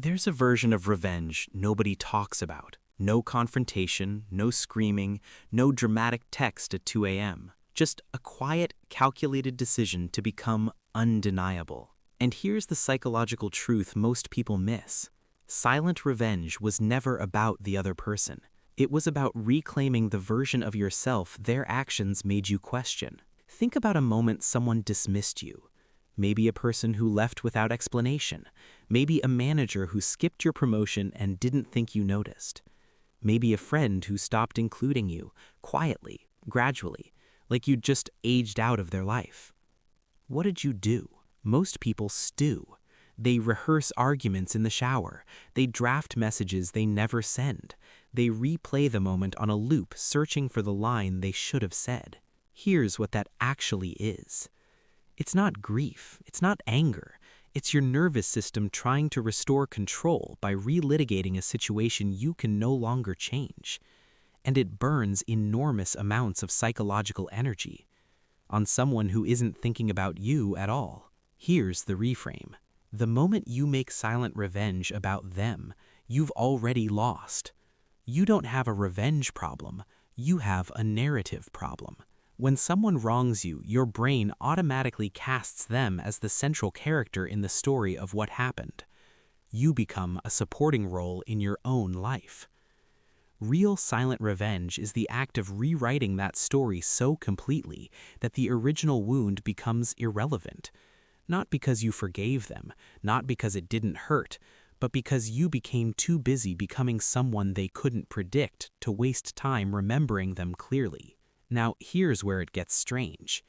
There's a version of revenge nobody talks about. No confrontation, no screaming, no dramatic text at 2 a.m. Just a quiet, calculated decision to become undeniable. And here's the psychological truth most people miss. Silent revenge was never about the other person. It was about reclaiming the version of yourself their actions made you question. Think about a moment someone dismissed you. Maybe a person who left without explanation. Maybe a manager who skipped your promotion and didn't think you noticed. Maybe a friend who stopped including you, quietly, gradually, like you'd just aged out of their life. What did you do? Most people stew. They rehearse arguments in the shower. They draft messages they never send. They replay the moment on a loop, searching for the line they should have said. Here's what that actually is. It's not grief, it's not anger. It's your nervous system trying to restore control by relitigating a situation you can no longer change. And it burns enormous amounts of psychological energy on someone who isn't thinking about you at all. Here's the reframe. The moment you make silent revenge about them, you've already lost. You don't have a revenge problem, you have a narrative problem. When someone wrongs you, your brain automatically casts them as the central character in the story of what happened. You become a supporting role in your own life. Real silent revenge is the act of rewriting that story so completely that the original wound becomes irrelevant. Not because you forgave them, not because it didn't hurt, but because you became too busy becoming someone they couldn't predict to waste time remembering them clearly. Now, here's where it gets strange.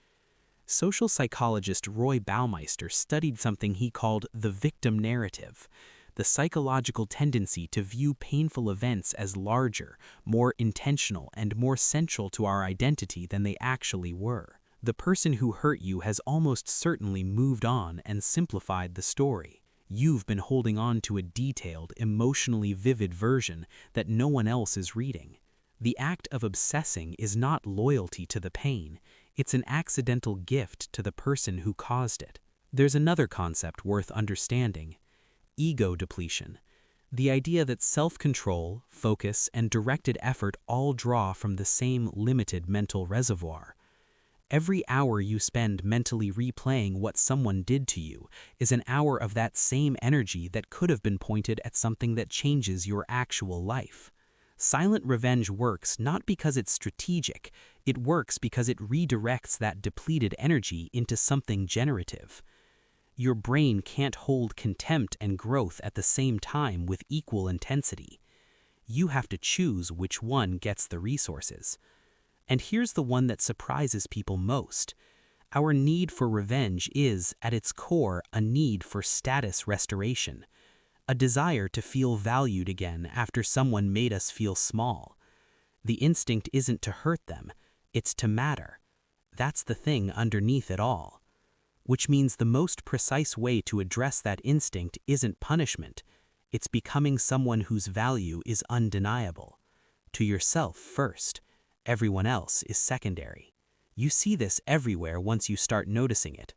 Social psychologist Roy Baumeister studied something he called the victim narrative, the psychological tendency to view painful events as larger, more intentional, and more central to our identity than they actually were. The person who hurt you has almost certainly moved on and simplified the story. You've been holding on to a detailed, emotionally vivid version that no one else is reading. The act of obsessing is not loyalty to the pain, it's an accidental gift to the person who caused it. There's another concept worth understanding: ego depletion. The idea that self-control, focus, and directed effort all draw from the same limited mental reservoir. Every hour you spend mentally replaying what someone did to you is an hour of that same energy that could have been pointed at something that changes your actual life. Silent revenge works not because it's strategic, it works because it redirects that depleted energy into something generative. Your brain can't hold contempt and growth at the same time with equal intensity. You have to choose which one gets the resources. And here's the one that surprises people most. Our need for revenge is, at its core, a need for status restoration. A desire to feel valued again after someone made us feel small. The instinct isn't to hurt them, it's to matter. That's the thing underneath it all. Which means the most precise way to address that instinct isn't punishment, it's becoming someone whose value is undeniable. To yourself first, everyone else is secondary. You see this everywhere once you start noticing it.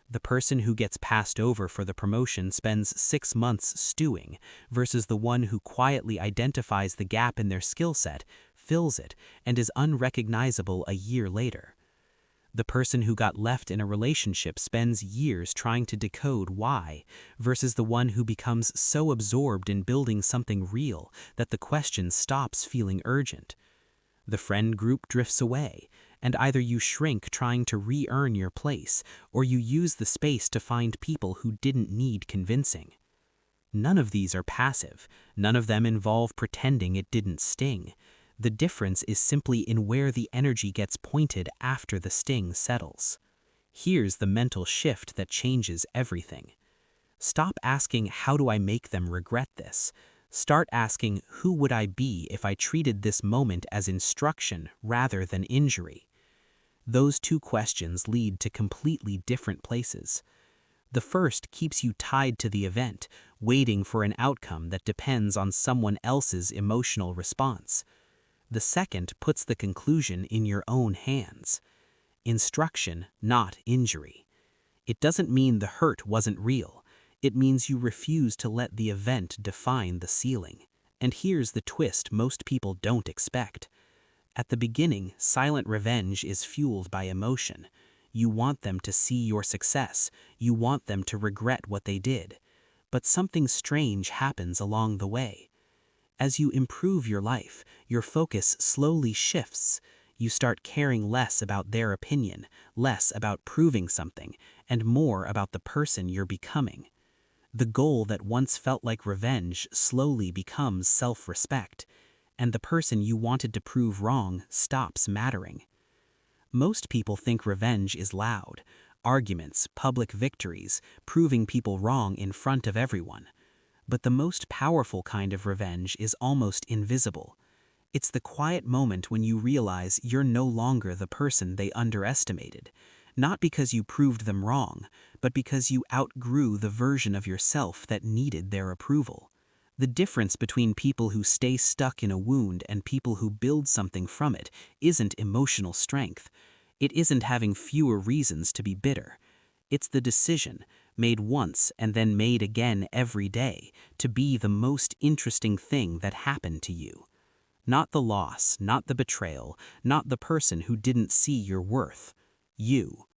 The person who gets passed over for the promotion spends 6 months stewing, versus the one who quietly identifies the gap in their skill set, fills it, and is unrecognizable a year later. The person who got left in a relationship spends years trying to decode why, versus the one who becomes so absorbed in building something real that the question stops feeling urgent. The friend group drifts away, and either you shrink trying to re-earn your place, or you use the space to find people who didn't need convincing. None of these are passive, none of them involve pretending it didn't sting. The difference is simply in where the energy gets pointed after the sting settles. Here's the mental shift that changes everything. Stop asking, how do I make them regret this? Start asking, who would I be if I treated this moment as instruction rather than injury? Those two questions lead to completely different places. The first keeps you tied to the event, waiting for an outcome that depends on someone else's emotional response. The second puts the conclusion in your own hands. Instruction, not injury. It doesn't mean the hurt wasn't real. It means you refuse to let the event define the ceiling. And here's the twist most people don't expect. At the beginning, silent revenge is fueled by emotion. You want them to see your success. You want them to regret what they did. But something strange happens along the way. As you improve your life, your focus slowly shifts. You start caring less about their opinion, less about proving something, and more about the person you're becoming. The goal that once felt like revenge slowly becomes self-respect, and the person you wanted to prove wrong stops mattering. Most people think revenge is loud, arguments, public victories, proving people wrong in front of everyone. But the most powerful kind of revenge is almost invisible. It's the quiet moment when you realize you're no longer the person they underestimated, not because you proved them wrong, but because you outgrew the version of yourself that needed their approval. The difference between people who stay stuck in a wound and people who build something from it isn't emotional strength. It isn't having fewer reasons to be bitter. It's the decision, made once and then made again every day, to be the most interesting thing that happened to you. Not the loss, not the betrayal, not the person who didn't see your worth. You.